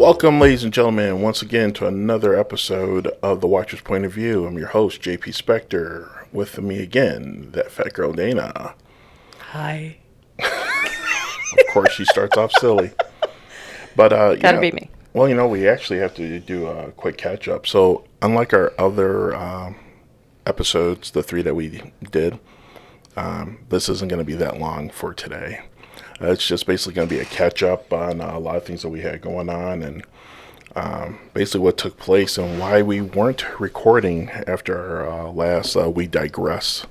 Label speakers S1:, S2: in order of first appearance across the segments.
S1: Welcome, ladies and gentlemen, once again to another episode of The Watcher's Point of View. I'm your host, JP Spector. With me again, that fat girl, Dana.
S2: Hi.
S1: Of course, she starts off silly. But,
S2: Gotta be me.
S1: Well, we actually have to do a quick catch-up. So, unlike our other episodes, the 3 that we did, this isn't going to be that long for today. It's just basically going to be a catch-up on a lot of things that we had going on and basically what took place and why we weren't recording after our last We Digress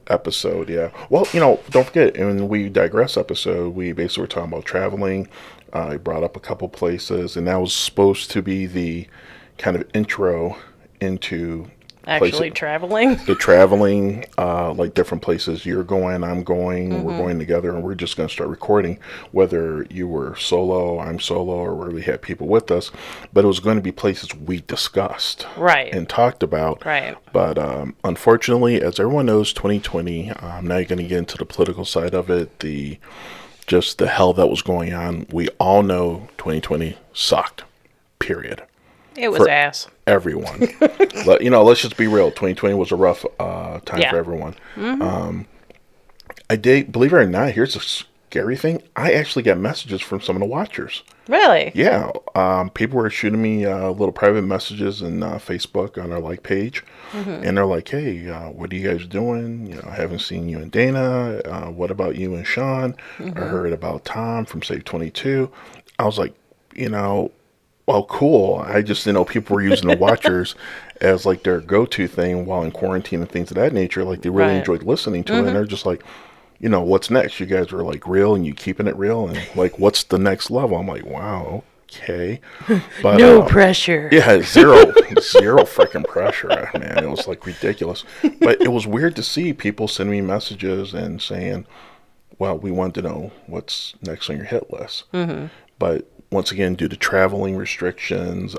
S1: episode. Yeah. Well, don't forget, in We Digress episode, we basically were talking about traveling. I brought up a couple places, and that was supposed to be the kind of intro into
S2: Actually traveling?
S1: The traveling, like different places you're going, I'm going, we're going together, and we're just going to start recording, whether you were solo, I'm solo, or where we had people with us. But it was going to be places we discussed and talked about.
S2: Right.
S1: But unfortunately, as everyone knows, 2020, now you're going to get into the political side of it, just the hell that was going on. We all know 2020 sucked, period.
S2: It was ass.
S1: Everyone. Let's just be real. 2020 was a rough time for everyone. I did, believe it or not, here's a scary thing. I actually got messages from some of the watchers.
S2: Really?
S1: Yeah. People were shooting me little private messages in Facebook on our like page. And they're like, hey, what are you guys doing? I haven't seen you and Dana. What about you and Sean? I heard about Tom from Save 22. I was like, well, cool. I just, people were using the watchers as like their go-to thing while in quarantine and things of that nature. Like they really enjoyed listening to it. And they're just like, what's next? You guys are like real and you keeping it real. And like, what's the next level? I'm like, wow, okay. But
S2: no pressure.
S1: Yeah, zero freaking pressure, man. It was like ridiculous. But it was weird to see people sending me messages and saying, well, we want to know what's next on your hit list. But once again, due to traveling restrictions,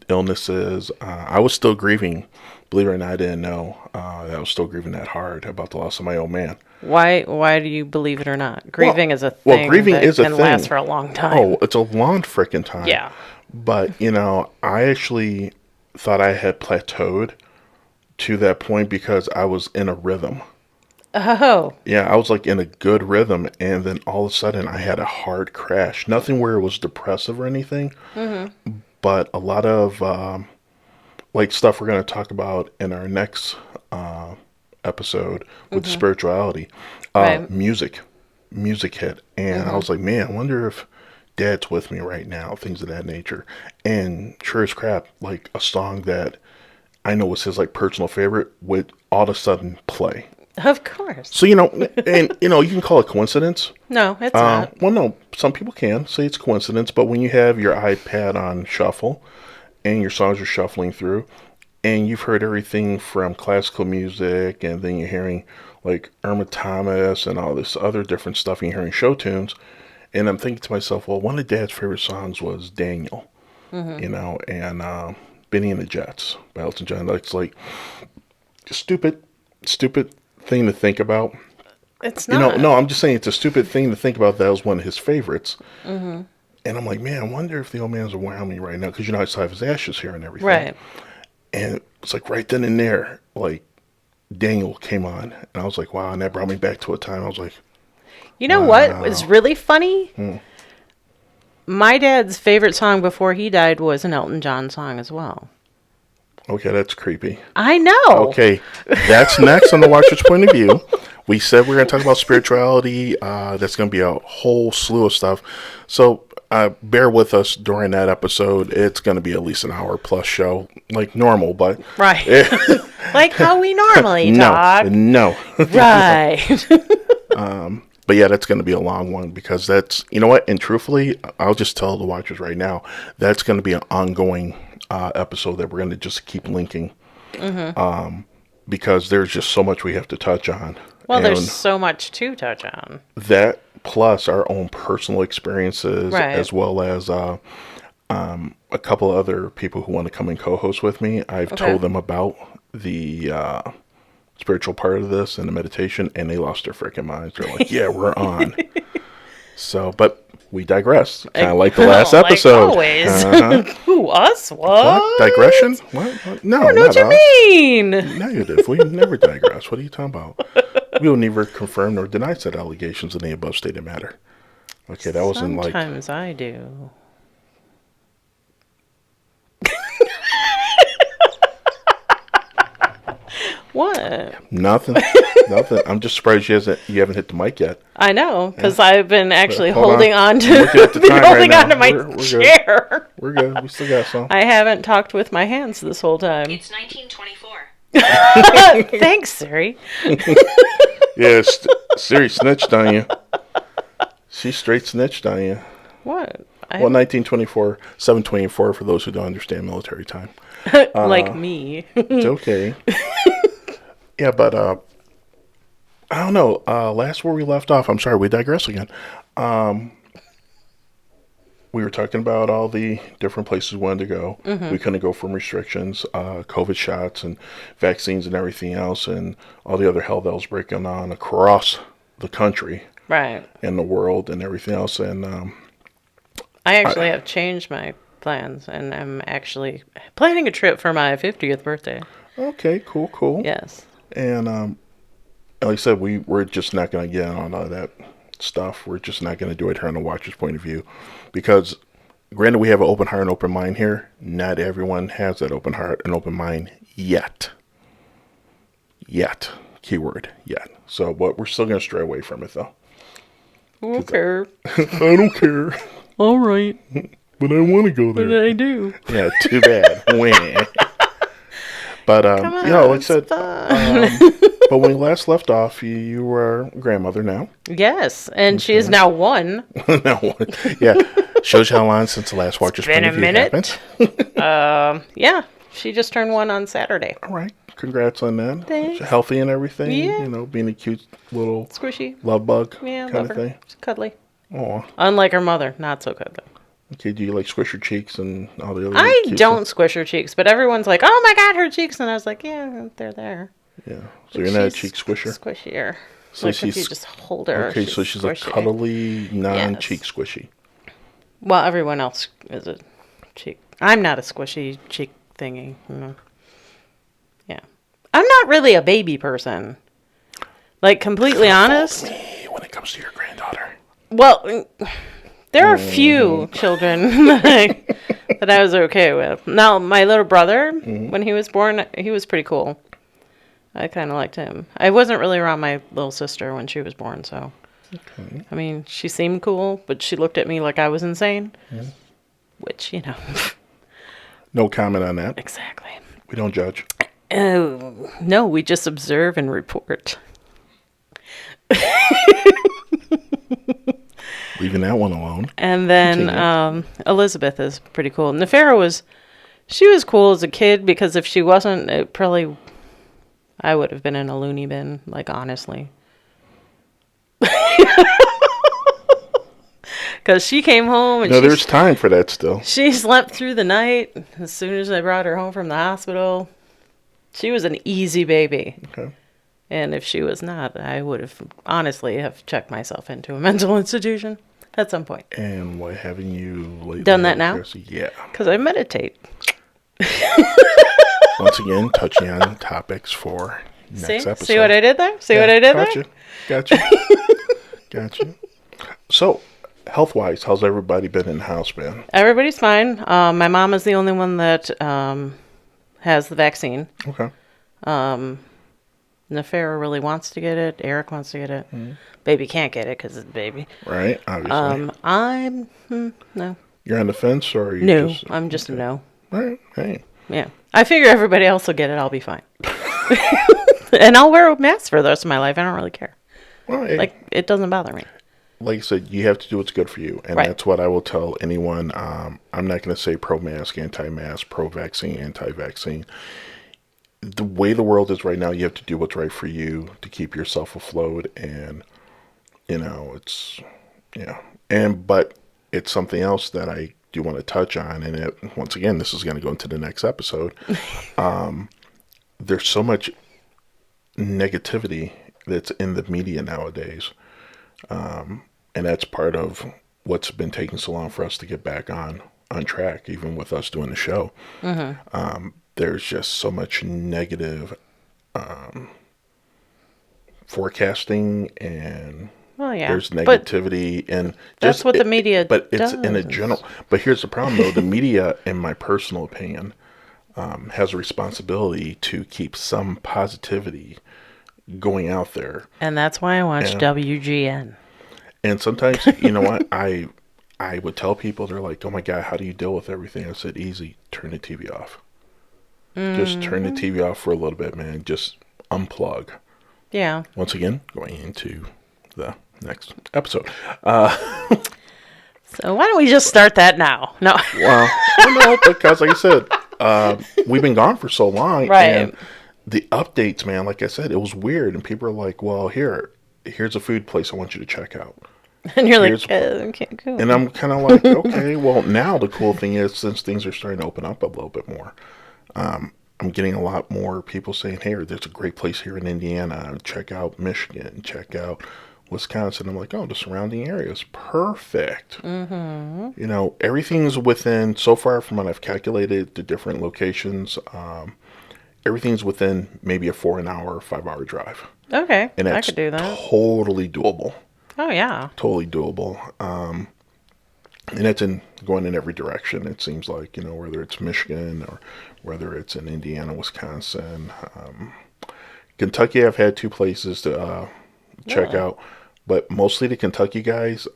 S1: illnesses, I was still grieving. Believe it or not, I didn't know that I was still grieving that hard about the loss of my old man.
S2: Why do you believe it or not? Grieving is a thing that can last for a long time.
S1: Oh, it's a long freaking time.
S2: Yeah.
S1: But, I actually thought I had plateaued to that point because I was in a rhythm.
S2: Oh.
S1: Yeah, I was like in a good rhythm, and then all of a sudden I had a hard crash. Nothing where it was depressive or anything, but a lot of like stuff we're going to talk about in our next episode with spirituality. Music hit, and I was like, man, I wonder if Dad's with me right now, things of that nature. And sure as crap, like a song that I know was his like personal favorite would all of a sudden play.
S2: Of course.
S1: So, and, you can call it coincidence.
S2: No, it's not.
S1: Well, no, some people can say it's coincidence, but when you have your iPad on shuffle and your songs are shuffling through and you've heard everything from classical music and then you're hearing like Irma Thomas and all this other different stuff and you're hearing show tunes. And I'm thinking to myself, well, one of Dad's favorite songs was Daniel, and Benny and the Jets by Elton John. That's like stupid thing to think about.
S2: It's not.
S1: No, I'm just saying it's a stupid thing to think about. That was one of his favorites. And I'm like, man, I wonder if the old man's around me right now because I still have his ashes here and everything.
S2: Right.
S1: And it's like right then and there, like Daniel came on, and I was like, wow, and that brought me back to a time. I was like,
S2: what was really funny? My dad's favorite song before he died was an Elton John song as well.
S1: Okay, that's creepy.
S2: I know.
S1: Okay, that's next on the Watcher's Point of View. We said we're going to talk about spirituality. That's going to be a whole slew of stuff. So bear with us during that episode. It's going to be at least an hour plus show, like normal, but...
S2: Right. Like how we normally talk.
S1: No.
S2: Right.
S1: But yeah, that's going to be a long one because that's... You know what? And truthfully, I'll just tell the watchers right now, that's going to be an ongoing episode that we're going to just keep linking. Because there's just so much we have to touch on.
S2: Well, there's so much to touch on.
S1: That plus our own personal experiences, as well as a couple other people who want to come and co-host with me. I've told them about the spiritual part of this and the meditation, and they lost their freaking minds. They're like, yeah, we're on. So, but We digress. Kind of like the last
S2: Like
S1: episode.
S2: always.
S1: Uh-huh.
S2: Who, us? What?
S1: What? Digression? What? No,
S2: I don't know
S1: not
S2: what you
S1: us.
S2: mean.
S1: No, you did. We never digress. What are you talking about? We will neither confirm nor deny said allegations in the above stated matter. Okay, that wasn't like...
S2: Sometimes I do. What?
S1: Nothing. Nothing. I'm just surprised you haven't hit the mic yet.
S2: I know, because I've been actually
S1: Hold
S2: holding on
S1: I'm
S2: to
S1: looking at the time
S2: holding
S1: right
S2: on to
S1: now.
S2: my
S1: We're
S2: chair.
S1: We're good. We still got some.
S2: I haven't talked with my hands this whole time.
S3: It's 1924.
S2: Thanks, Siri.
S1: Yeah, Siri snitched on you. She straight snitched on you.
S2: What?
S1: Well, 1924, 724 for those who don't understand military time.
S2: Like me.
S1: It's okay. Yeah, but I don't know. Last where we left off, I'm sorry, we digress again. We were talking about all the different places we wanted to go. We couldn't go from restrictions, COVID shots and vaccines and everything else, and all the other hell that was breaking on across the country.
S2: Right.
S1: And the world and everything else. And
S2: I actually have changed my plans, and I'm actually planning a trip for my 50th birthday.
S1: okay, cool.
S2: Yes.
S1: And like I said, we're just not going to get on all that stuff. We're just not going to do it here on the Watcher's point of view. Because, granted, we have an open heart and open mind here. Not everyone has that open heart and open mind yet. Yet. Keyword, yet. So, but we're still going to stray away from it, though.
S2: Okay.
S1: I don't care.
S2: All right.
S1: But I want to go
S2: But
S1: there.
S2: I do.
S1: Yeah, too bad. Wah. But,
S2: Come on,
S1: like I
S2: it's
S1: said,
S2: fun.
S1: but when we last left off, you were a grandmother now.
S2: Yes, and she is now one.
S1: Now what? Yeah. Shows you how long since the last Watcher's
S2: been
S1: point
S2: a
S1: of view
S2: minute.
S1: happened.
S2: Yeah, she just turned one on Saturday.
S1: All right. Congrats on that.
S2: Thanks.
S1: Healthy and everything.
S2: Yeah.
S1: You know, being a cute little
S2: Squishy.
S1: love bug
S2: Yeah,
S1: kind
S2: love
S1: of
S2: her.
S1: thing.
S2: She's cuddly.
S1: Aw.
S2: Unlike her mother, not so cuddly.
S1: Okay, do you like squish her cheeks and all the other
S2: I
S1: cute
S2: don't squish her cheeks, but everyone's like, "Oh my God, her cheeks!" And I was like, "Yeah, they're there."
S1: stuff? Yeah. So you're not a cheek squisher?
S2: Squishier.
S1: So
S2: Like if
S1: she's-
S2: you just hold her.
S1: Okay, so she's a
S2: squishy.
S1: cuddly, non-cheek squishy.
S2: Well, everyone else is a cheek. I'm not a squishy cheek thingy. No. Yeah, I'm not really a baby person. Like completely honest.
S1: Me when it comes to your granddaughter.
S2: Well, there are few children that I was okay with. Now, my little brother, when he was born, he was pretty cool. I kind of liked him. I wasn't really around my little sister when she was born, so.
S1: Okay.
S2: I mean, she seemed cool, but she looked at me like I was insane. Which, you know.
S1: No comment on that.
S2: Exactly.
S1: We don't judge.
S2: Oh, no, we just observe and report.
S1: Leaving that one alone.
S2: And then
S1: Continue.
S2: Elizabeth is pretty cool. Nefera she was cool as a kid because if she wasn't, I would have been in a loony bin, like honestly. Because she came home and
S1: No, there's time for that still.
S2: she slept through the night as soon as I brought her home from the hospital. She was an easy baby.
S1: Okay.
S2: And if she was not, I would have honestly have checked myself into a mental institution at some point.
S1: And why haven't you lately
S2: Done that
S1: had
S2: now?
S1: curiosity? Yeah.
S2: Because I meditate.
S1: Once again, touching on topics for next
S2: See?
S1: episode.
S2: See what I did there? See what I did there?
S1: Gotcha. Gotcha. So, health-wise, how's everybody been in the house, man?
S2: Everybody's fine. My mom is the only one that has the vaccine.
S1: Okay.
S2: Nefera really wants to get it. Eric wants to get it. Baby can't get it because it's a baby.
S1: Right, obviously.
S2: I'm no.
S1: You're on the fence, or are you
S2: No,
S1: just...
S2: I'm just a no.
S1: All right, hey.
S2: Yeah. I figure everybody else will get it. I'll be fine. And I'll wear a mask for the rest of my life. I don't really care.
S1: Well, hey,
S2: Like, it doesn't bother me.
S1: like I said, you have to do what's good for you. And
S2: Right.
S1: that's what I will tell anyone. I'm not going to say pro-mask, anti-mask, pro-vaccine, anti-vaccine. The way the world is right now, you have to do what's right for you to keep yourself afloat. And, but it's something else that I do want to touch on. And once again, this is going to go into the next episode. There's so much negativity that's in the media nowadays. And that's part of what's been taking so long for us to get back on track, even with us doing the show. There's just so much negative forecasting, and
S2: Well, yeah.
S1: there's
S2: But
S1: negativity, and
S2: that's
S1: just
S2: what the media
S1: but it's
S2: does.
S1: in a general. But here's the problem, though: the media, in my personal opinion, has a responsibility to keep some positivity going out there.
S2: And that's why I watch
S1: And
S2: WGN.
S1: and sometimes, you know what, I would tell people, they're like, "Oh my God, how do you deal with everything?" I said, "Easy, turn the TV off. Just turn the TV off for a little bit, man. Just unplug."
S2: Yeah.
S1: Once again, going into the next episode.
S2: So why don't we just start that now? No.
S1: Well, no, because like I said, we've been gone for so long,
S2: Right.
S1: and the updates, man. Like I said, it was weird, and people are like, "Well, here's a food place I want you to check out."
S2: And you're
S1: Here's-
S2: like, okay, cool.
S1: And I'm kind of like, okay, well, now the cool thing is, since things are starting to open up a little bit more, I'm getting a lot more people saying, "Hey, there's a great place here in Indiana. Check out Michigan. Check out Wisconsin." I'm like, "Oh, the surrounding area is perfect." You know, everything's within, so far from what I've calculated, the different locations, everything's within maybe a 4 5 hour drive.
S2: Okay.
S1: And
S2: I
S1: that's
S2: could do that.
S1: totally doable.
S2: Oh, yeah.
S1: Totally doable. And it's going in every direction, it seems like, you know, whether it's Michigan or whether it's in Indiana, Wisconsin. Kentucky, I've had 2 places to check out, but mostly the Kentucky guys,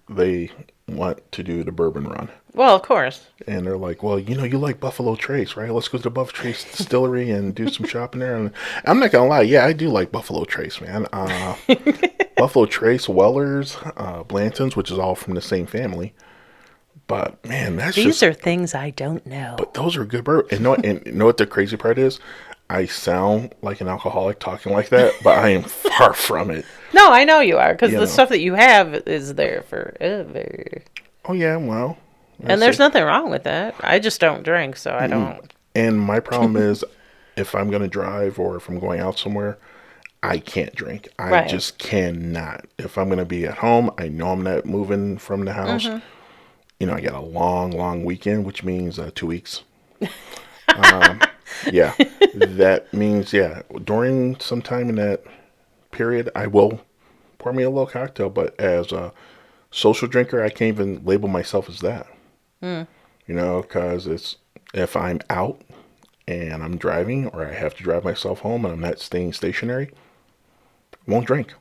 S1: they want to do the bourbon run.
S2: Well, of course.
S1: And they're like, "Well, you know, you like Buffalo Trace, right? Let's go to the Buffalo Trace distillery and do some shopping there." And I'm not going to lie. Yeah, I do like Buffalo Trace, man. Buffalo Trace, Weller's, Blanton's, which is all from the same family. But, man,
S2: These are things I don't know.
S1: But those are good bourbon. And you know what the crazy part is? I sound like an alcoholic talking like that, but I am far from it.
S2: No, I know you are, because
S1: You
S2: the
S1: know.
S2: stuff that you have is there forever.
S1: Oh, yeah, well.
S2: And there's nothing wrong with that. I just don't drink, so I don't.
S1: And my problem is, if I'm going to drive or if I'm going out somewhere, I can't drink. I
S2: Right.
S1: just cannot. If I'm going to be at home, I know I'm not moving from the house. You know, I got a long, long weekend, which means 2 weeks. Yeah, that means, during some time in that period, I will pour me a little cocktail. But as a social drinker, I can't even label myself as that. You know, because if I'm out and I'm driving, or I have to drive myself home and I'm not staying stationary, I won't drink.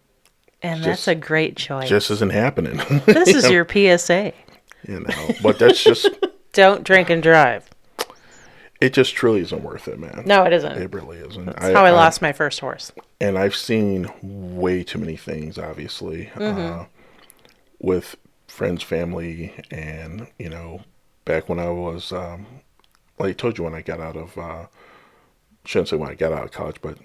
S2: And
S1: Just-
S2: that's a great choice.
S1: Just isn't happening.
S2: This is your PSA.
S1: You know, but that's just,
S2: Don't drink and drive.
S1: it just truly isn't worth it, man.
S2: No, it isn't.
S1: It really isn't.
S2: That's how I lost my first horse.
S1: And I've seen way too many things, obviously, with friends, family, and, you know, back when I was, like I told you, when I got out of, shouldn't say when I got out of college, but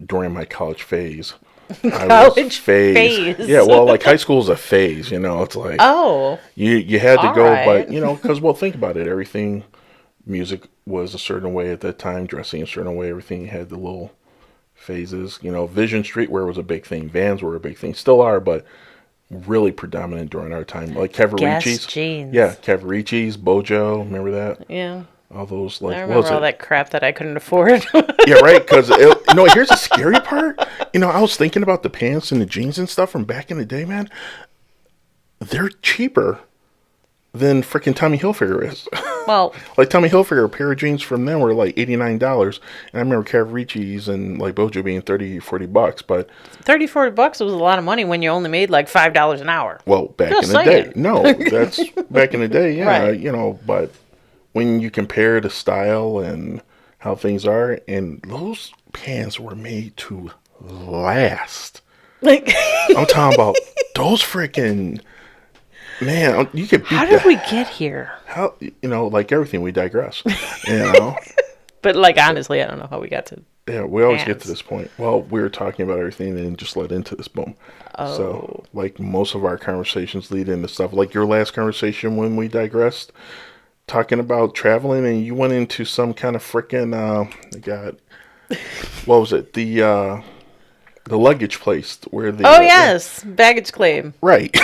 S1: during my college phase.
S2: College phase.
S1: Yeah, well, like high school is a phase, you know. It's like,
S2: Oh,
S1: you had to
S2: all
S1: go,
S2: right.
S1: but, you know, because, well, think about it. Everything, music was a certain way at that time, dressing a certain way. Everything had the little phases. You know, Vision Streetwear was a big thing. Vans were a big thing. Still are, but really predominant during our time. Like Cavaricci's.
S2: Guess jeans.
S1: Yeah, Cavaricci's, Bojo. Remember that?
S2: yeah.
S1: All those, like,
S2: I
S1: what
S2: remember
S1: was
S2: all
S1: it?
S2: that crap that I couldn't afford.
S1: Yeah, right. Because you know, here's the scary part. You know, I was thinking about the pants and the jeans and stuff from back in the day, man. They're cheaper than freaking Tommy Hilfiger is.
S2: Well,
S1: Like Tommy Hilfiger, a pair of jeans from them were like $89, and I remember Cavaricci's and like Bojo being $30-$40. But
S2: $30-$40 was a lot of money when you only made like $5 an hour.
S1: well, back
S2: Just
S1: in the day,
S2: saying.
S1: no, that's back in the day, yeah,
S2: Right.
S1: you know. But when you compare the style and how things are, and those pants were made to last.
S2: Like,
S1: I'm talking about those freaking, man. You could beat
S2: how did we get here?
S1: how, you know, like everything, we digress. You know,
S2: But like, honestly, I don't know how we got to.
S1: yeah, we always get
S2: Pants.
S1: to this point. Well, we were talking about everything and then just led into this, boom. So, like most of our conversations lead into stuff. Like your last conversation when we digressed, talking about traveling, and you went into some kind of freaking, what was it? The luggage place where the
S2: Oh yes, baggage claim.
S1: right.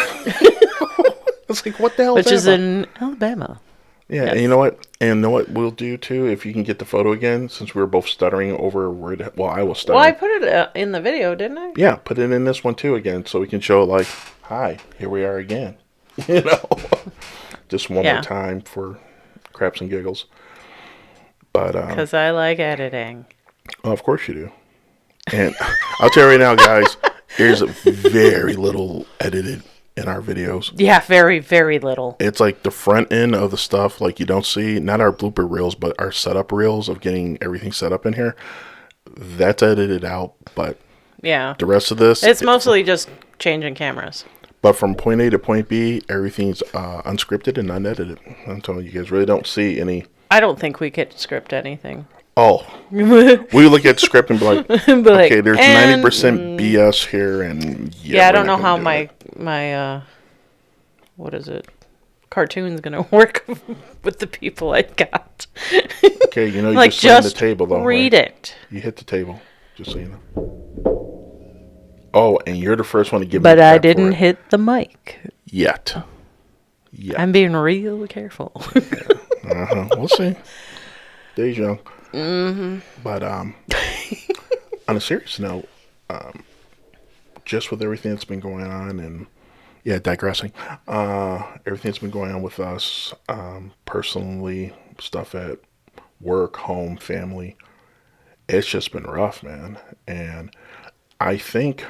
S1: It's like, what the hell
S2: Which
S1: is
S2: is
S1: that?
S2: in Alabama.
S1: Yeah,
S2: Yes.
S1: and you know what? And know what we'll do too? If you can get the photo again, since we were both stuttering over where, well, I was
S2: Well, I
S1: stuttering.
S2: put it in the video, didn't I?
S1: Yeah, put it in this one too again, so we can show like, hi, here we are again. You know, just one more
S2: Yeah.
S1: time for craps and giggles. But
S2: Because I like editing.
S1: oh, of course you do. And I'll tell you right now, guys, there's very little edited in our videos.
S2: Yeah, very, very little.
S1: It's like the front end of the stuff, like you don't see, not our blooper reels, but our setup reels of getting everything set up in here. That's edited out, but
S2: Yeah.
S1: the rest of this,
S2: It's mostly just changing cameras.
S1: but from point A to point B, everything's unscripted and unedited. I'm telling you, you guys really don't see any.
S2: I don't think we could script anything.
S1: Oh, we look at the script and be like,
S2: But like,
S1: okay, there's
S2: and-
S1: 90% BS here, and
S2: Yeah, I
S1: we're
S2: don't
S1: not
S2: know how
S1: gonna do it.
S2: my what is it? Cartoon's gonna work with the people I got.
S1: Okay, you know, you
S2: Like,
S1: just slammed the
S2: just
S1: table though.
S2: read
S1: right?
S2: it.
S1: You hit the table, just so you know. Oh, and you're the first one to give me
S2: But I
S1: crap for
S2: didn't
S1: it.
S2: hit the mic.
S1: Yet. Yet.
S2: I'm being real careful.
S1: We'll see. Days young. Mm-hmm. But on a serious note, just with everything that's been going on, and yeah, digressing, everything that's been going on with us, personally, stuff at work, home, family, it's just been rough, man. And I think,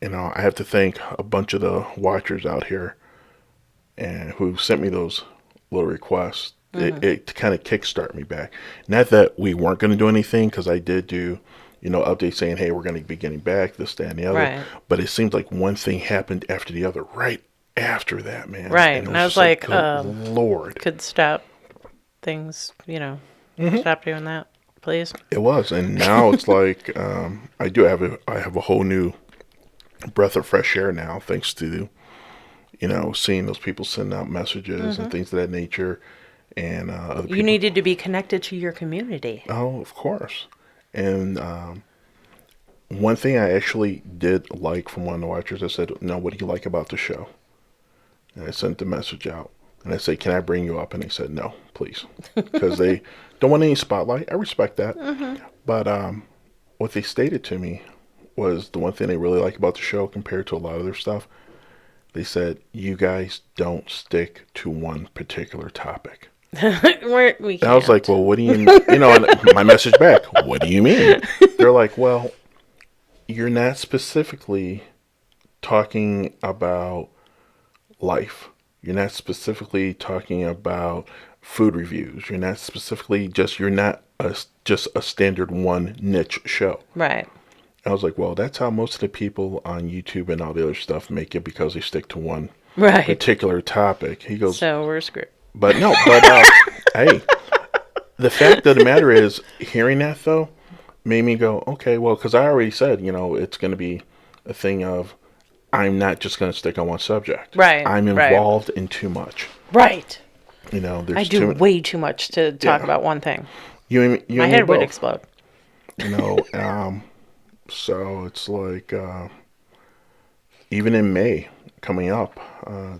S1: I have to thank a bunch of the watchers out here and who sent me those little requests. It kind of kickstart me back. Not that we weren't going to do anything, because I did do, updates saying, hey, we're going to be getting back, this, that, and the other.
S2: Right.
S1: But it seems like one thing happened after the other right after that, man.
S2: Right.
S1: And it
S2: And I was
S1: just
S2: like,
S1: good Lord.
S2: Could stop things, stop doing that, please.
S1: It was. And now it's like, I have a whole new breath of fresh air now, thanks to, seeing those people send out messages and things of that nature. And other people.
S2: You needed to be connected to your community.
S1: Oh, of course. And one thing I actually did like from one of the watchers, I said, no, what do you like about the show? And I sent the message out. And I said, can I bring you up? And they said, no, please. Because they don't want any spotlight. I respect that. But what they stated to me was the one thing they really like about the show compared to a lot of their stuff. They said, you guys don't stick to one particular topic.
S2: We
S1: And I was like, well, what do you mean? And my message back, what do you mean? They're like, well, you're not specifically talking about life. You're not specifically talking about food reviews. You're not specifically you're not just a standard one niche show.
S2: Right.
S1: I was like, well, that's how most of the people on YouTube and all the other stuff make it, because they stick to one
S2: Right.
S1: particular topic. He goes,
S2: So we're screwed.
S1: but no, hey, the fact of the matter is, hearing that though made me go, okay, well, because I already said, it's going to be a thing of, I'm not just going to stick on one subject.
S2: Right,
S1: I'm
S2: right.
S1: involved in too much.
S2: Right.
S1: There's
S2: I do way too much to talk about one thing.
S1: You
S2: My
S1: and me
S2: head would
S1: both.
S2: explode.
S1: So it's like, even in May coming up,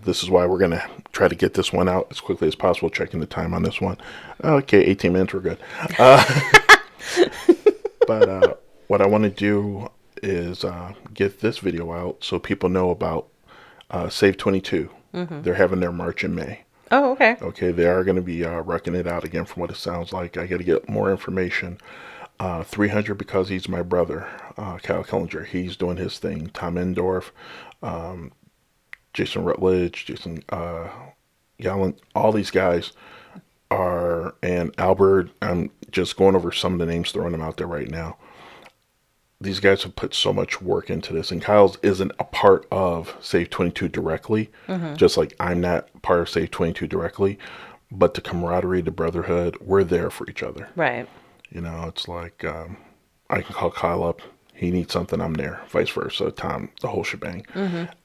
S1: this is why we're going to try to get this one out as quickly as possible, checking the time on this one. Okay, 18 minutes, we're good. But what I want to do is get this video out so people know about Save 22. They're having their March in May.
S2: Oh, okay.
S1: Okay, they are going to be wrecking it out again from what it sounds like. I got to get more information. 300 because he's my brother, Kyle Killinger. He's doing his thing. Tom Endorf, Jason Rutledge, Jason Gallant, all these guys are, and Albert, I'm just going over some of the names, throwing them out there right now. These guys have put so much work into this, and Kyle's isn't a part of Save 22 directly, just like I'm not part of Save 22 directly, but the camaraderie, the brotherhood, we're there for each other.
S2: Right.
S1: It's like, I can call Kyle up. He needs something, I'm there. Vice versa. Tom, the whole shebang.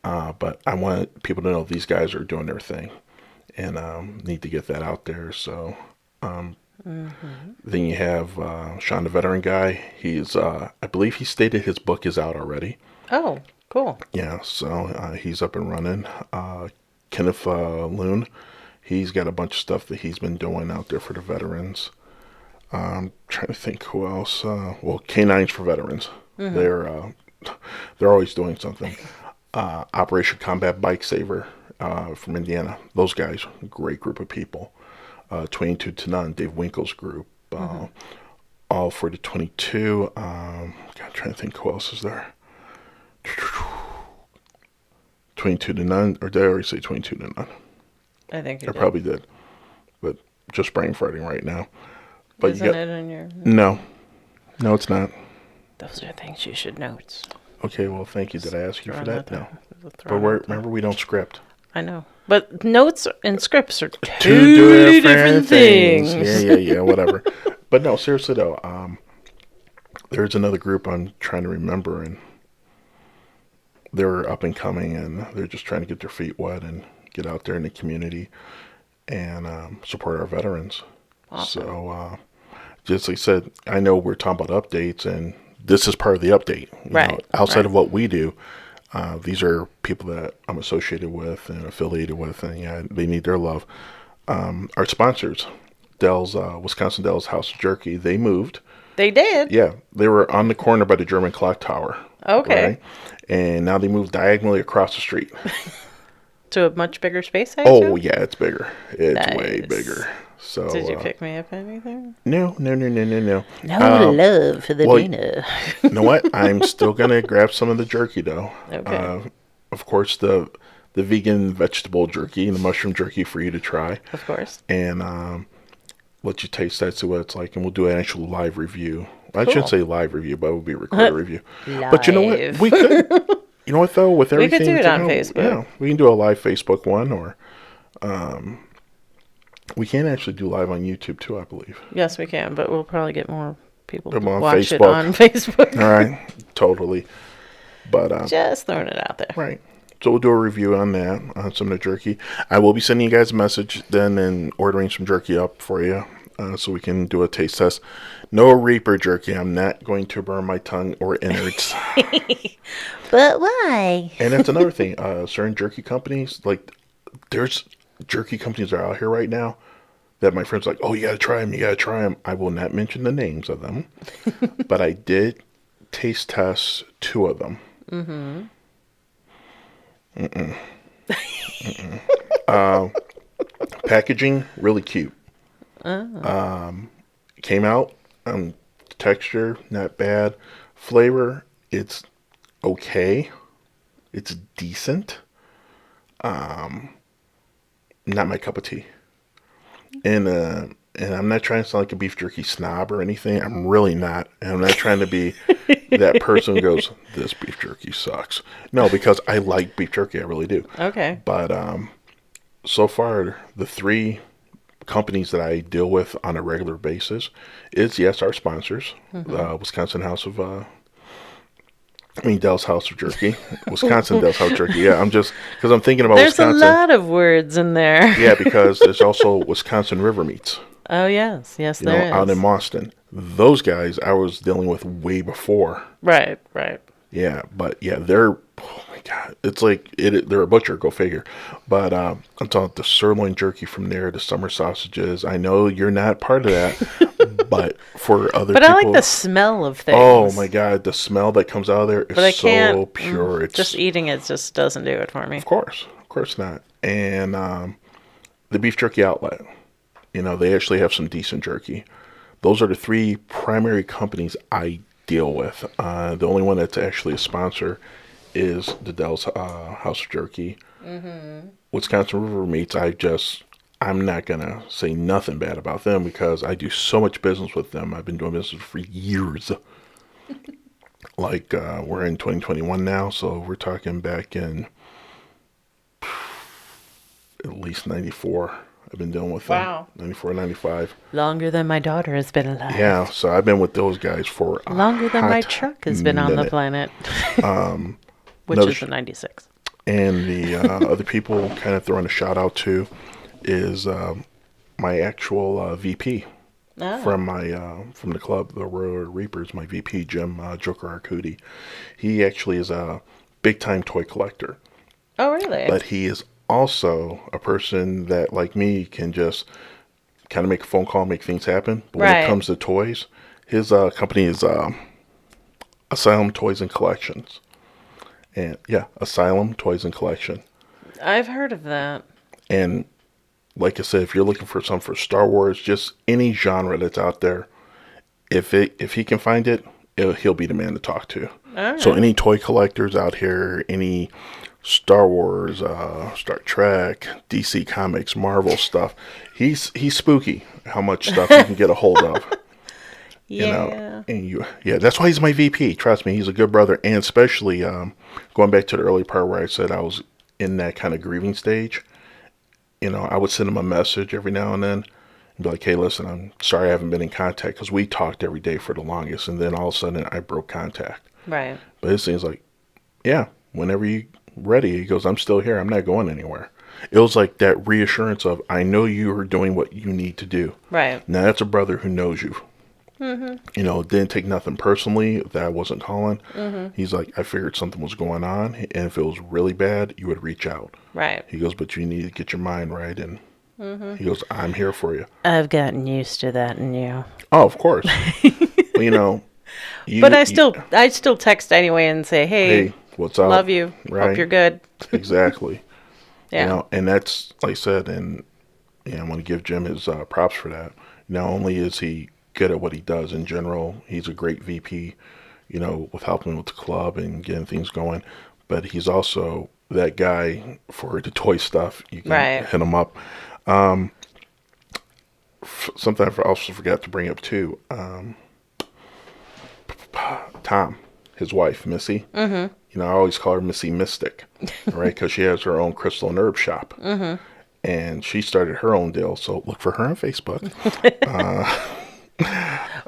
S1: But I want people to know these guys are doing their thing, and need to get that out there. So then you have Sean, the veteran guy. He's, I believe he stated his book is out already.
S2: Oh, cool.
S1: Yeah, so he's up and running. Kenneth Loon. He's got a bunch of stuff that he's been doing out there for the veterans. Trying to think who else. Well, Canines for Veterans. They're always doing something. Operation Combat Bike Saver from Indiana. Those guys, great group of people. 22 to None, Dave Winkle's group. All for the 22. I'm trying to think who else is there. 22 to None, or did I already say 22 to None?
S2: I think you
S1: I
S2: did.
S1: probably did, but just brain farting right now. But
S2: Isn't it in your...
S1: No, it's not.
S2: Those are things you should note.
S1: Okay, well, thank you. Did I ask you for that? No. But
S2: But
S1: remember, we don't script.
S2: I know. But notes and scripts are
S1: Two
S2: two different things.
S1: Yeah, whatever. But no, seriously though, there's another group I'm trying to remember, and they're up and coming, and they're just trying to get their feet wet and get out there in the community and support our veterans.
S2: Awesome.
S1: So, just like I said, I know we're talking about updates, and this is part of the update. You know, outside of what we do, these are people that I'm associated with and affiliated with, and yeah, they need their love. Our sponsors, Wisconsin Dells House of Jerky, they moved.
S2: They did?
S1: Yeah, they were on the corner by the German clock tower.
S2: Okay.
S1: Right? And now they moved diagonally across the street.
S2: To a much bigger space, I
S1: Oh,
S2: assume?
S1: yeah, it's bigger. It's way
S2: Nice.
S1: bigger. So,
S2: Did you pick me up anything?
S1: No.
S2: No love for the dinner.
S1: You know what? I'm still going to grab some of the jerky, though.
S2: Okay.
S1: Of course, the vegan vegetable jerky and the mushroom jerky for you to try.
S2: Of course.
S1: And let you taste that, see what it's like, and we'll do an actual live review. I
S2: Cool.
S1: shouldn't say live review, but it will be a recorded review.
S2: Live.
S1: But you know what? We could. You know what, though? With
S2: We
S1: everything
S2: could do it
S1: that's
S2: on
S1: going
S2: Facebook.
S1: Yeah, we can do a live Facebook one, or we can actually do live on YouTube, too, I believe.
S2: Yes, we can, but we'll probably get more people to
S1: Them on
S2: watch it
S1: Facebook.
S2: on Facebook.
S1: All right, totally. But
S2: Just throwing it out there.
S1: right. So we'll do a review on that, on some of the jerky. I will be sending you guys a message then and ordering some jerky up for you so we can do a taste test. No Reaper jerky. I'm not going to burn my tongue or innards.
S2: But why?
S1: And that's another thing. Certain jerky companies, like there's jerky companies that are out here right now that my friends are like, oh, you got to try them. You got to try them. I will not mention the names of them. But I did taste test 2 of them. Mm-hmm. Packaging, really cute. Came out, texture, not bad. Flavor, it's okay. It's decent. Not my cup of tea. And I'm not trying to sound like a beef jerky snob or anything. I'm really not. And I'm not trying to be that person who goes, this beef jerky sucks. No, because I like beef jerky. I really do.
S2: Okay.
S1: But so far, the 3 companies that I deal with on a regular basis is, yes, our sponsors. Wisconsin House of... Dell's House of Jerky. Wisconsin Dell's House of Jerky. Yeah, because I'm thinking about
S2: There's
S1: Wisconsin.
S2: a lot of words in there.
S1: Yeah, because there's also Wisconsin River Meats.
S2: Oh, yes. Yes, there is.
S1: Out in Mauston. Those guys I was dealing with way before.
S2: Right.
S1: Yeah, but yeah, they're, oh my God, it's like, they're a butcher, go figure. But I'm talking the sirloin jerky from there, the summer sausages. I know you're not part of that, but for other
S2: But
S1: people.
S2: I like the smell of things.
S1: Oh my God, the smell that comes out of there is
S2: But I
S1: so
S2: can't,
S1: pure. It's
S2: just eating it just doesn't do it for me.
S1: Of course not. And the beef jerky outlet, they actually have some decent jerky. Those are the 3 primary companies I deal with. The only one that's actually a sponsor is the Dell's House of Jerky. Wisconsin River Meats, I'm not going to say nothing bad about them because I do so much business with them. I've been doing business for years. Like, we're in 2021 now, so we're talking back in at least 94. I've been dealing with them.
S2: Wow.
S1: 94, 95.
S2: Longer than my daughter has been alive.
S1: Yeah, so I've been with those guys for
S2: Longer than my truck has been on the planet. Which is the 96.
S1: And the other people kind of throwing a shout out to is my actual VP from the club, the Royal Reapers. My VP, Jim Joker Arcudi. He actually is a big time toy collector.
S2: Oh, really?
S1: But he is also a person that, like me, can just kind of make a phone call, make things happen. But when it
S2: Right.
S1: comes to toys, his company is Asylum Toys and Collections. And yeah, Asylum Toys and Collection.
S2: I've heard of that.
S1: And like I said, if you're looking for something for Star Wars, just any genre that's out there, if he can find it, he'll be the man to talk to.
S2: All
S1: So
S2: right.
S1: any toy collectors out here, any Star Wars, Star Trek, DC Comics, Marvel stuff, he's spooky how much stuff you can get a hold of. You know,
S2: Yeah.
S1: and yeah, that's why he's my VP. Trust me, he's a good brother, and especially going back to the early part where I said I was in that kind of grieving stage. I would send him a message every now and then and be like, "Hey, listen, I'm sorry I haven't been in contact because we talked every day for the longest, and then all of a sudden I broke contact."
S2: Right.
S1: But it seems like, yeah, whenever you ready, he goes, "I'm still here. I'm not going anywhere." It was like that reassurance of, "I know you are doing what you need to do."
S2: Right.
S1: Now that's a brother who knows you. Didn't take nothing personally that I wasn't calling. He's like, I figured something was going on, and if it was really bad, you would reach out.
S2: Right.
S1: He goes, but you need to get your mind right, and he goes, I'm here for you.
S2: I've gotten used to that in you.
S1: Oh, of course. Well,
S2: But I
S1: you
S2: still text anyway and say, "Hey,
S1: hey, what's up?
S2: love you.
S1: Right?
S2: Hope you're good."
S1: Exactly.
S2: Yeah.
S1: And that's like I said, and I want to give Jim his props for that. Not only is he good at what he does in general, he's a great VP, with helping with the club and getting things going, but he's also that guy for the toy stuff. You can
S2: Right.
S1: hit him up. Something I also forgot to bring up too. Tom, his wife, Missy. I always call her Missy Mystic, right? Because she has her own crystal and herb shop. And she started her own deal. So look for her on Facebook.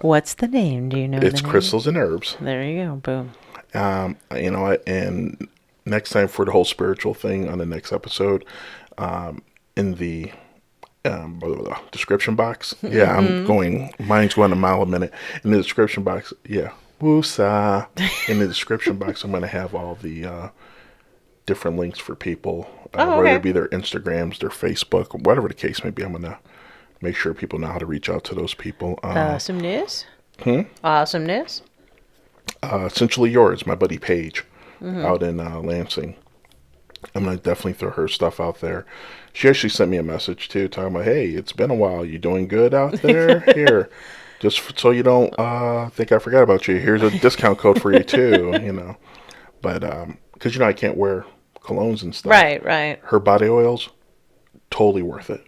S2: What's the name? Do you know
S1: It's
S2: the name?
S1: Crystals and Herbs.
S2: There you go. Boom.
S1: And next time for the whole spiritual thing on the next episode, in the blah, blah, blah, description box. Yeah, mine's going a mile a minute. In the description box, yeah. Woosa. In the description box, I'm going to have all the different links for people, whether
S2: okay.
S1: it be their Instagrams, their Facebook, whatever the case may be. I'm going to make sure people know how to reach out to those people.
S2: Awesomeness. Awesomeness.
S1: Essentially Yours, my buddy Paige, out in Lansing. I'm going to definitely throw her stuff out there. She actually sent me a message, too, talking about, hey, it's been a while. You doing good out there? Here. Just so you don't think I forgot about you. Here's a discount code for you, too, But, because, I can't wear colognes and stuff.
S2: Right.
S1: Her body oils, totally worth it.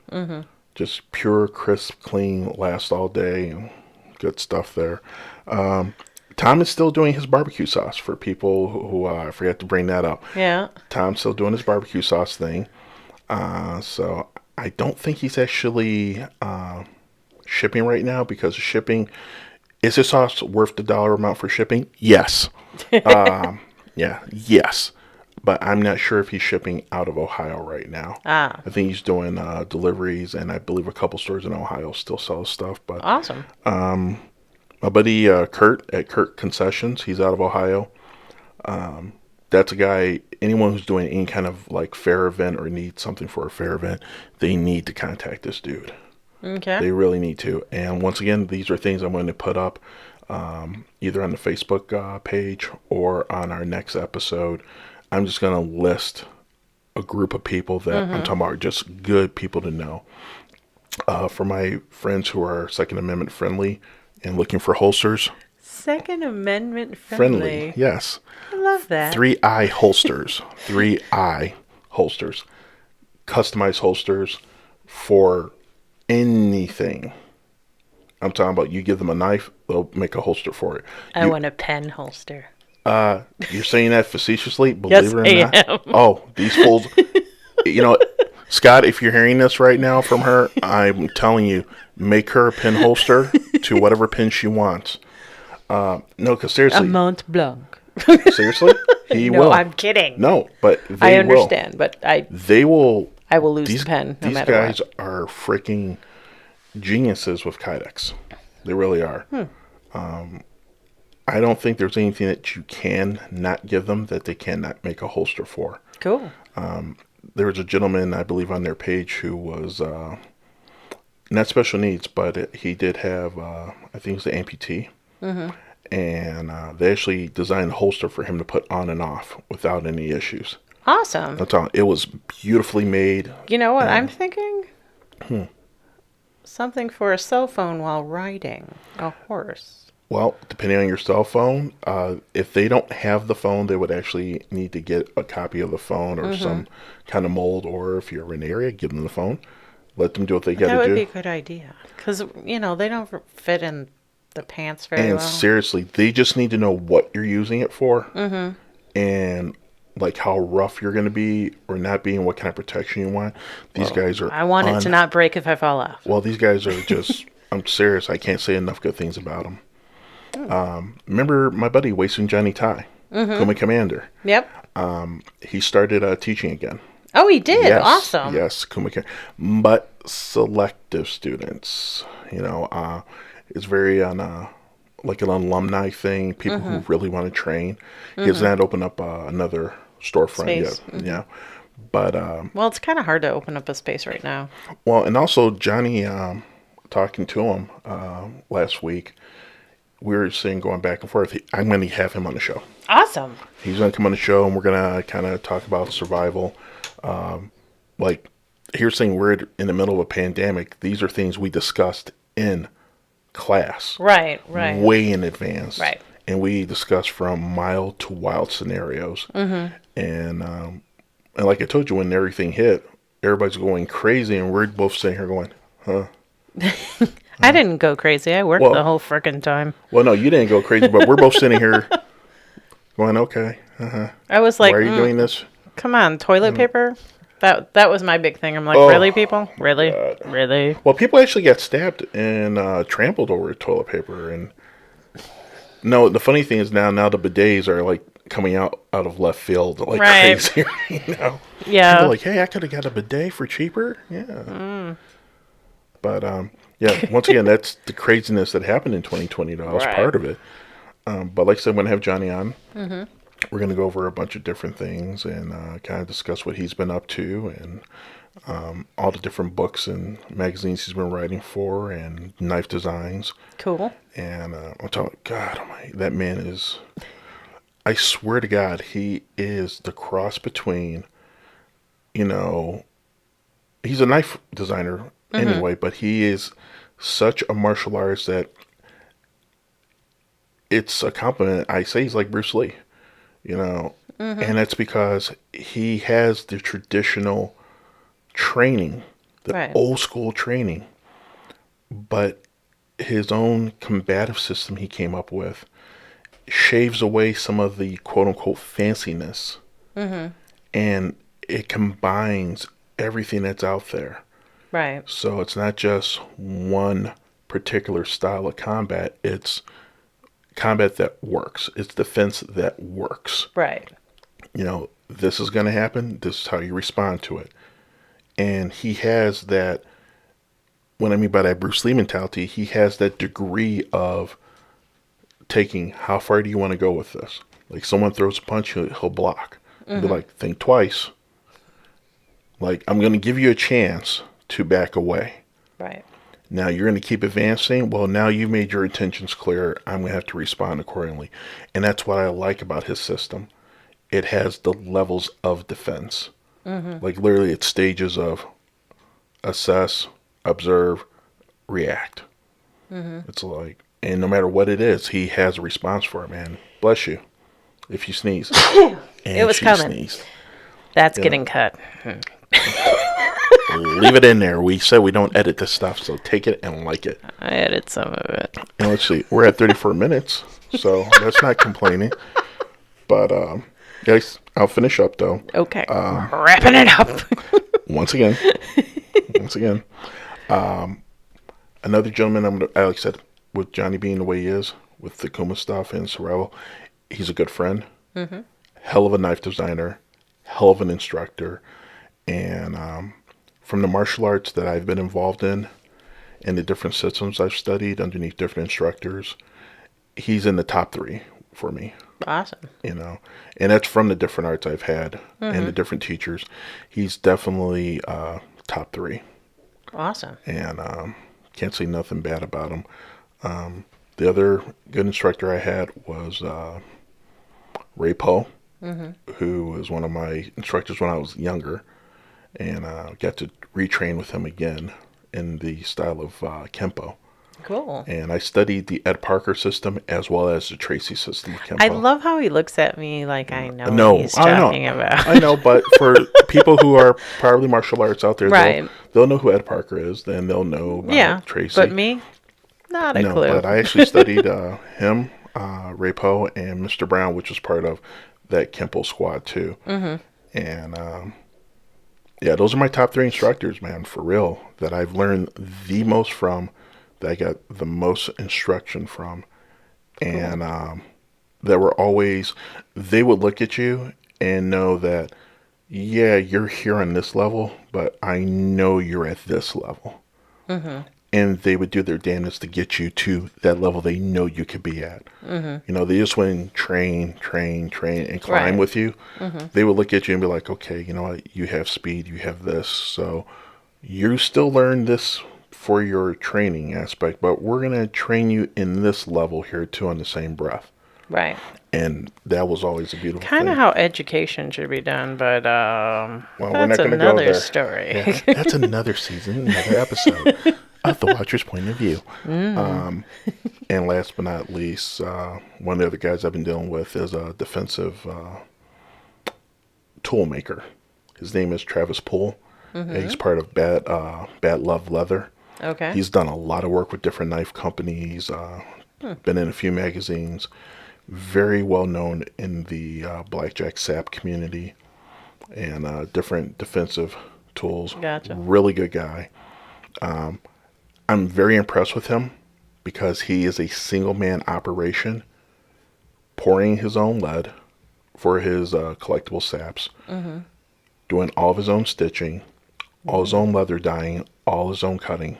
S1: Just pure, crisp, clean, last all day, and good stuff there. Tom is still doing his barbecue sauce for people who I forgot to bring that up.
S2: Yeah.
S1: Tom's still doing his barbecue sauce thing. So I don't think he's actually shipping right now because shipping, is his sauce worth the dollar amount for shipping? Yes. Yes. But I'm not sure if he's shipping out of Ohio right now. I think he's doing deliveries, and I believe a couple stores in Ohio still sell his stuff. But
S2: Awesome.
S1: my buddy Kurt at Kurt Concessions, he's out of Ohio. That's a guy, anyone who's doing any kind of like fair event or needs something for a fair event, they need to contact this dude.
S2: Okay.
S1: They really need to. And once again, these are things I'm going to put up either on the Facebook page or on our next episode. I'm just going to list a group of people that I'm talking about, just good people to know. For my friends who are Second Amendment friendly and looking for holsters.
S2: Second Amendment friendly.
S1: Yes.
S2: I love that.
S1: 3i holsters. 3i holsters. Customized holsters for anything. I'm talking about you give them a knife, they'll make a holster for it.
S2: I want a pen holster.
S1: You're saying that facetiously? Believe it or
S2: Yes,
S1: not.
S2: I am.
S1: Oh, these fools. Scott, if you're hearing this right now from her, I'm telling you, make her a pin holster to whatever pin she wants. No, because
S2: A
S1: seriously.
S2: Mont Blanc.
S1: Seriously? He
S2: No,
S1: will.
S2: I'm kidding.
S1: No, but they
S2: I understand, but
S1: They will.
S2: I will lose
S1: These,
S2: the pen no
S1: these
S2: matter
S1: guys
S2: what.
S1: are freaking geniuses with Kydex. They really are. I don't think there's anything that you can not give them that they cannot make a holster for.
S2: Cool.
S1: there was a gentleman, I believe, on their page who was not special needs, but he did have, I think it was the amputee. And they actually designed a holster for him to put on and off without any issues.
S2: Awesome.
S1: That's all. It was beautifully made.
S2: You know what I'm thinking? Something for a cell phone while riding a horse.
S1: Well, depending on your cell phone, if they don't have the phone, they would actually need to get a copy of the phone or some kind of mold. Or if you're in an area, give them the phone. Let them do what they got to do.
S2: That would be a good idea. Because, they don't fit in the pants very
S1: And
S2: well.
S1: seriously, they just need to know what you're using it for. And like how rough you're going to be or not be and what kind of protection you want. These guys are...
S2: I want it to not break if I fall off.
S1: Well, these guys are just... I'm serious. I can't say enough good things about them. Remember my buddy, Wasting Johnny Ty, Kuma Commander?
S2: Yep.
S1: He started teaching again.
S2: Oh, he did?
S1: Yes,
S2: Awesome.
S1: Yes, Kuma but selective students. It's very on like an alumni thing. People who really want to train. He has not opened up another storefront
S2: Space.
S1: yet. Yeah, but
S2: Well, it's kind of hard to open up a space right now.
S1: well, and also Johnny, talking to him last week, we were saying going back and forth. I'm going to have him on the show.
S2: Awesome.
S1: He's going to come on the show, and we're going to kind of talk about survival. Like, here's saying we're in the middle of a pandemic. These are things we discussed in class.
S2: Right.
S1: Way in advance.
S2: Right.
S1: And we discussed from mild to wild scenarios. And like I told you, when everything hit, everybody's going crazy, and we're both sitting here going, huh?
S2: I didn't go crazy. I worked the whole frickin' time.
S1: Well, no, you didn't go crazy, but we're both sitting here going, okay,
S2: I was like,
S1: why are you doing this?
S2: come on, toilet paper? That was my big thing. I'm like,
S1: Oh,
S2: really, people? Really? Really?
S1: Well, people actually got stabbed and trampled over toilet paper. And no, the funny thing is now the bidets are like coming out of left field like
S2: Right.
S1: crazy.
S2: Yeah.
S1: People are like, hey, I could have got a bidet for cheaper. Yeah. But yeah, once again, that's the craziness that happened in 2020. Though I was
S2: Right.
S1: part of it. But like I said, I'm going to have Johnny on. We're going to go over a bunch of different things and kind of discuss what he's been up to and all the different books and magazines he's been writing for and knife designs.
S2: Cool.
S1: And I'm talking, God almighty, that man is, I swear to God, he is the cross between, he's a knife designer anyway, but he is such a martial artist that it's a compliment. I say he's like Bruce Lee. And that's because he has the traditional training, the
S2: Right.
S1: old school training, but his own combative system he came up with shaves away some of the quote unquote fanciness, and it combines everything that's out there.
S2: Right.
S1: So it's not just one particular style of combat, it's combat that works. It's defense that works.
S2: Right.
S1: This is going to happen. This is how you respond to it. And he has that, what I mean by that Bruce Lee mentality, he has that degree of taking, how far do you want to go with this? Like someone throws a punch, he'll block. Be like, think twice. Like, I'm going to give you a chance to back away.
S2: Right.
S1: Now you're going to keep advancing. Well, now you've made your intentions clear. I'm going to have to respond accordingly. And that's what I like about his system. It has the levels of defense. Like literally it's stages of assess, observe, react. It's like, and no matter what it is, he has a response for it, man. Bless you. If you sneeze. And
S2: It was
S1: she
S2: coming.
S1: sneezed.
S2: That's getting cut.
S1: Leave it in there. We said we don't edit this stuff, so take it and like it.
S2: I edit some of it.
S1: And let's see, we're at 34 minutes, so that's not complaining. But, guys, I'll finish up, though.
S2: Okay. Wrapping it up.
S1: Once again, another gentleman, like I said, with Johnny being the way he is, with the Kuma stuff and survival, he's a good friend. Hell of a knife designer, hell of an instructor. And from the martial arts that I've been involved in and the different systems I've studied underneath different instructors, he's in the top 3 for me.
S2: Awesome.
S1: And that's from the different arts I've had and the different teachers. He's definitely top 3.
S2: Awesome.
S1: And can't say nothing bad about him. The other good instructor I had was Ray Poe, who was one of my instructors when I was younger, and got to retrain with him again in the style of Kempo.
S2: Cool.
S1: And I studied the Ed Parker system as well as the Tracy system of Kempo.
S2: I love how he looks at me like I know
S1: No,
S2: what he's talking about.
S1: I know, but for people who are probably martial arts out there,
S2: Right.
S1: they'll know who Ed Parker is, then they'll know about Tracy.
S2: But me, not a clue.
S1: But I actually studied him, Ray Poe, and Mr. Brown, which was part of that Kempo squad too. And yeah, those are my top 3 instructors, man, for real, that I've learned the most from, that I got the most instruction from. And that were always, they would look at you and know that, yeah, you're here on this level, but I know you're at this level. And they would do their damnedest to get you to that level they know you could be at. They just wouldn't train, and climb with you. They would look at you and be like, okay, you know what? You have speed, you have this. So you still learn this for your training aspect, but we're going to train you in this level here too on the same breath.
S2: Right.
S1: And that was always a beautiful
S2: Kind
S1: thing.
S2: of how education should be done, but
S1: Well, we're
S2: that's
S1: not gonna go
S2: another
S1: there.
S2: story.
S1: Yeah, that's another season, another episode of The Watcher's Point of View. And last but not least, one of the other guys I've been dealing with is a defensive tool maker. His name is Travis Poole. He's part of Bad Love Leather.
S2: Okay.
S1: He's done a lot of work with different knife companies, been in a few magazines, very well known in the blackjack sap community, and different defensive tools.
S2: Gotcha.
S1: Really good guy. I'm very impressed with him because he is a single man operation, pouring his own lead for his collectible saps, doing all of his own stitching, all his own leather dyeing, all his own cutting.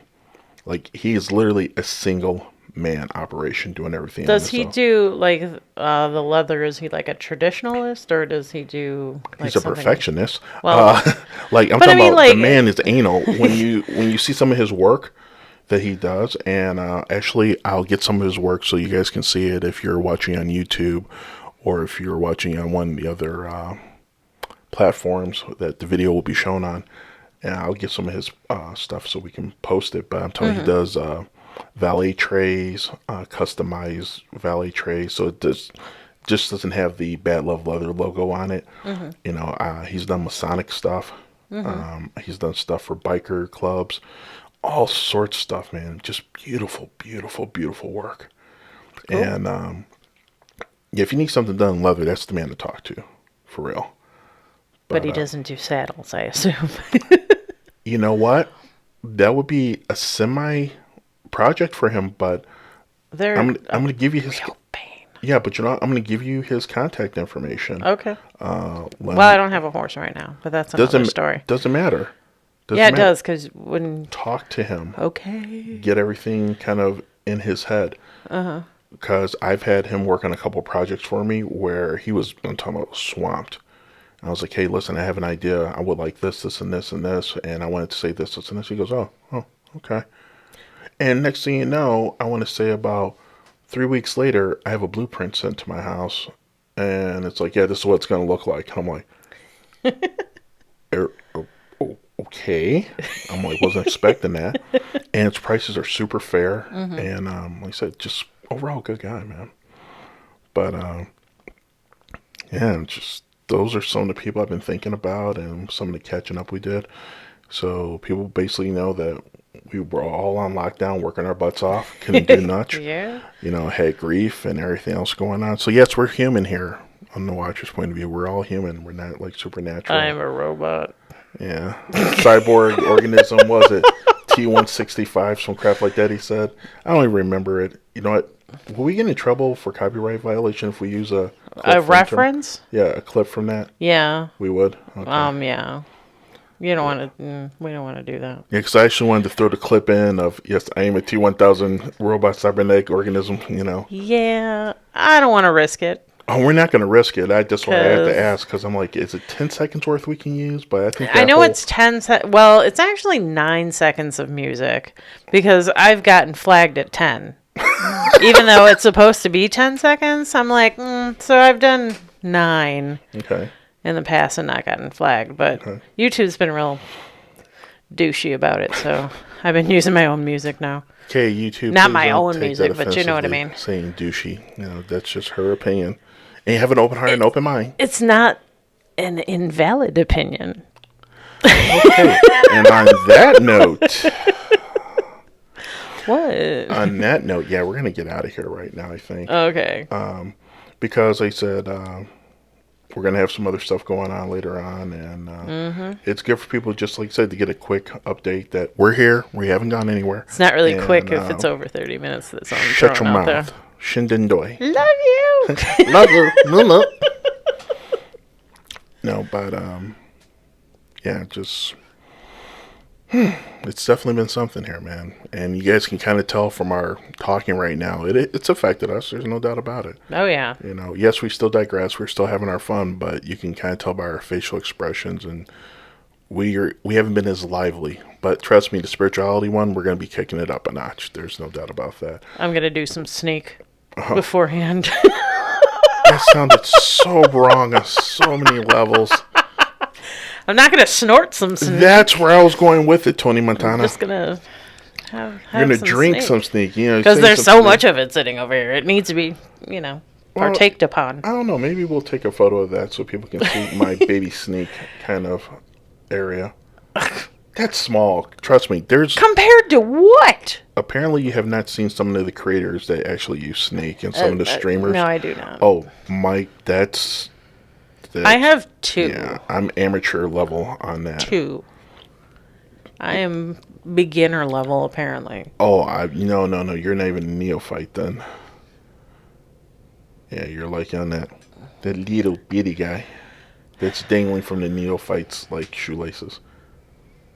S1: Like, he is literally a single man operation doing everything.
S2: Does he do like the leather? Is he like a traditionalist, or does he do? Like,
S1: he's a
S2: something...
S1: perfectionist.
S2: Well,
S1: like I'm
S2: but
S1: talking
S2: I mean,
S1: about,
S2: like...
S1: the man is anal. When you see some of his work that he does, and actually I'll get some of his work so you guys can see it if you're watching on YouTube, or if you're watching on one of the other platforms that the video will be shown on. And I'll get some of his stuff so we can post it. But I'm telling you, he does valet trays, customized valet trays. So it just doesn't have the Bad Love Leather logo on it. He's done Masonic stuff. He's done stuff for biker clubs. All sorts of stuff, man. Just beautiful, beautiful, beautiful work. Cool. And if you need something done in leather, that's the man to talk to, for real.
S2: But he doesn't do saddles, I assume.
S1: You know what? That would be a semi project for him, but I'm going to give you his
S2: pain.
S1: Yeah, but I'm going to give you his contact information.
S2: Okay. Well, I don't have a horse right now, but that's another story.
S1: Doesn't matter.
S2: It does, because when...
S1: Talk to him.
S2: Okay.
S1: Get everything kind of in his head. Because I've had him work on a couple projects for me where he was, I'm talking about, swamped. I was like, hey, listen, I have an idea. I would like this, this, and this, and this. And I wanted to say this, this, and this. He goes, oh, okay. And next thing you know, I want to say about 3 weeks later, I have a blueprint sent to my house. And it's like, yeah, this is what it's going to look like. And I'm like, okay. I'm like, wasn't expecting that. And its prices are super fair. And like I said, just overall good guy, man. But, yeah, just... those are some of the people I've been thinking about and some of the catching up we did. So people basically know that we were all on lockdown, working our butts off, couldn't do much.
S2: Yeah.
S1: Had grief and everything else going on. So yes, we're human here on the Watcher's Point of View. We're all human. We're not like supernatural.
S2: I'm a robot.
S1: Yeah. Cyborg organism, was it? T-165, some crap like that, he said. I don't even remember it. You know what? Will we get in trouble for copyright violation if we use a
S2: reference?
S1: Yeah, a clip from that.
S2: Yeah.
S1: We would. Okay.
S2: Yeah. You don't want to. We don't want to do that.
S1: Yeah, because I actually wanted to throw the clip in of, yes, I am a T-1000 robot cybernetic organism,
S2: Yeah, I don't want to risk it.
S1: Oh, we're not going to risk it. That's why I had to
S2: 'Cause-
S1: ask, because I'm like, is it 10 seconds worth we can use? But I think
S2: I know it's 10 well, it's actually 9 seconds of music because I've gotten flagged at 10. Even though it's supposed to be 10 seconds, I'm like, so I've done 9
S1: Okay.
S2: in the past and not gotten flagged. But YouTube's been real douchey about it, so I've been using my own music now.
S1: Okay, YouTube.
S2: Not
S1: please
S2: my
S1: don't
S2: own
S1: take
S2: music,
S1: that
S2: but you know what I
S1: offensively,
S2: mean.
S1: Saying douchey. That's just her opinion. And you have an open heart and open mind.
S2: It's not an invalid opinion.
S1: Okay. And on that note,
S2: What?
S1: yeah, we're going to get out of here right now, I think.
S2: Okay.
S1: Because I said we're going to have some other stuff going on later on. And it's good for people, just like I said, to get a quick update that we're here. We haven't gone anywhere.
S2: It's not really quick if it's over 30 minutes. That's all I'm
S1: Shut your
S2: throwing out
S1: mouth.
S2: there.
S1: Shindendoi.
S2: Love you.
S1: Love you. No. No, but yeah, just it's definitely been something here, man. And you guys can kind of tell from our talking right now, it's affected us. There's no doubt about it.
S2: Oh yeah.
S1: Yes, we still digress. We're still having our fun, but you can kind of tell by our facial expressions, and we haven't been as lively. But trust me, the spirituality one, we're going to be kicking it up a notch. There's no doubt about that.
S2: I'm gonna do some sneak beforehand.
S1: That sounded so wrong on so many levels.
S2: I'm not gonna snort some sneak.
S1: That's where I was going with it, Tony Montana.
S2: I'm just gonna have
S1: You're gonna
S2: some
S1: drink
S2: sneak.
S1: some sneak,
S2: Because there's so much of it sitting over here. It needs to be, partaked upon.
S1: I don't know. Maybe we'll take a photo of that so people can see my baby sneak kind of area. That's small. Trust me. There's
S2: Compared to what?
S1: apparently you have not seen some of the creators that actually use snake and some of the streamers.
S2: No, I do not.
S1: Oh, Mike, that's
S2: I have 2.
S1: Yeah, I'm amateur level on that.
S2: 2. I am beginner level, apparently.
S1: Oh, no. You're not even a neophyte then. Yeah, you're like on that little bitty guy that's dangling from the neophytes like shoelaces.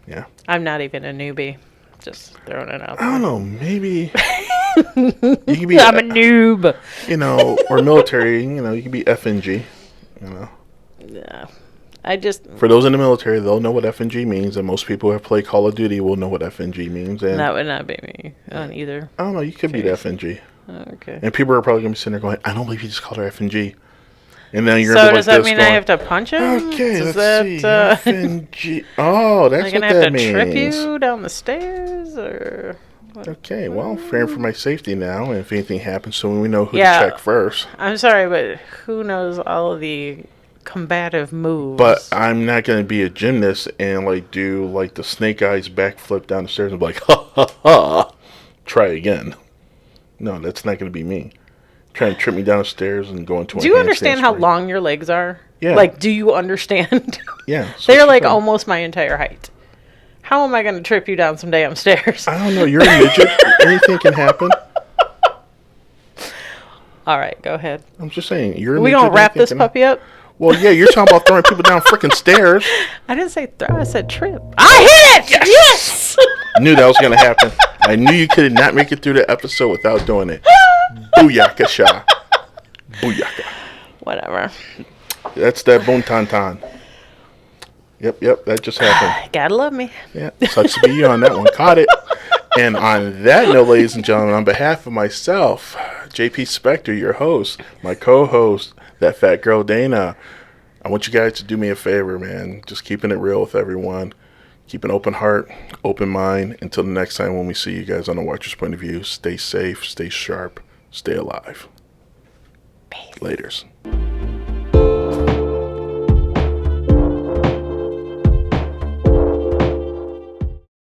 S1: Yeah.
S2: I'm not even a newbie. Just throwing it out
S1: I
S2: there.
S1: don't know. Maybe you could be,
S2: I'm a noob.
S1: or military. You could be FNG.
S2: Yeah. I just...
S1: For those in the military, they'll know what FNG means, and most people who have played Call of Duty will know what FNG means. And
S2: That would not be me on either.
S1: I don't know. You could be the FNG.
S2: Okay.
S1: And people are probably going to be sitting there going, I don't believe you just called her FNG. And then you're
S2: So
S1: going to
S2: does
S1: be like
S2: that
S1: this
S2: mean
S1: going,
S2: I have to punch him?
S1: Okay,
S2: Is
S1: let's
S2: that,
S1: see. FNG. Oh, that's
S2: am I
S1: what
S2: gonna have
S1: that
S2: to
S1: means.
S2: trip you down the stairs, or what?
S1: Okay, well, fearing for my safety now, and if anything happens, so we know who
S2: Yeah.
S1: to check first.
S2: I'm sorry, but who knows all of the combative moves?
S1: But I'm not going to be a gymnast and do the Snake Eyes backflip down the stairs and be like, ha ha ha, try again. No, that's not going to be me. Trying to trip me down the stairs and go into.
S2: Do you understand how long your legs are?
S1: Yeah.
S2: Do you understand?
S1: Yeah.
S2: They're almost my entire height. How am I going to trip you down some damn stairs?
S1: I don't know. You're a midget. Anything can happen.
S2: All right, go ahead.
S1: I'm just saying. You're a
S2: We
S1: midget.
S2: gonna wrap
S1: anything
S2: this
S1: can
S2: puppy up?
S1: Well, yeah, you're talking about throwing people down freaking stairs.
S2: I didn't say throw. I said trip. I hit it. Yes.
S1: I knew that was going to happen. I knew you could not make it through the episode without doing it. Booyaka sha. Booyaka.
S2: Whatever.
S1: That's that boom tan tan. Yep, that just happened.
S2: Gotta love me.
S1: Yeah, sucks to be you on that one. Caught it. And on that note, ladies and gentlemen, on behalf of myself, JP Spector, your host, my co-host, that fat girl Dana, I want you guys to do me a favor, man. Just keeping it real with everyone. Keep an open heart, open mind. Until the next time when we see you guys on the Watcher's Point of View, stay safe, stay sharp, stay alive. Peace. Laters.